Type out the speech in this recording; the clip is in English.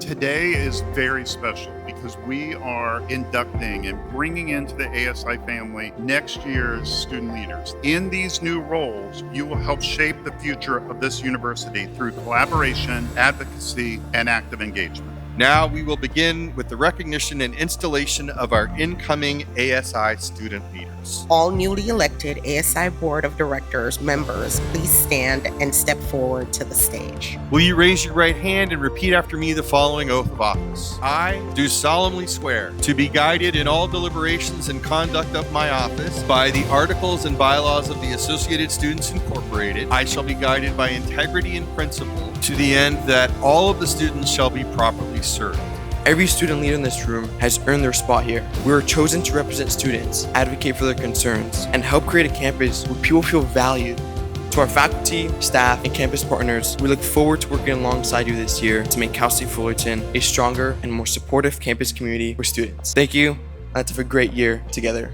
Today is very special because we are inducting and bringing into the ASI family next year's student leaders. In these new roles, you will help shape the future of this university through collaboration, advocacy, and active engagement. Now we will begin with the recognition and installation of our incoming ASI student leaders. All newly elected ASI Board of Directors members, please stand and step forward to the stage. Will you raise your right hand and repeat after me the following oath of office? I do solemnly swear to be guided in all deliberations and conduct of my office by the articles and bylaws of the Associated Students Incorporated. I shall be guided by integrity and principle to the end that all of the students shall be properly served. Every student leader in this room has earned their spot here. We are chosen to represent students, advocate for their concerns, and help create a campus where people feel valued. To our faculty, staff, and campus partners, we look forward to working alongside you this year to make Cal State Fullerton a stronger and more supportive campus community for students. Thank you. Let's have a great year together.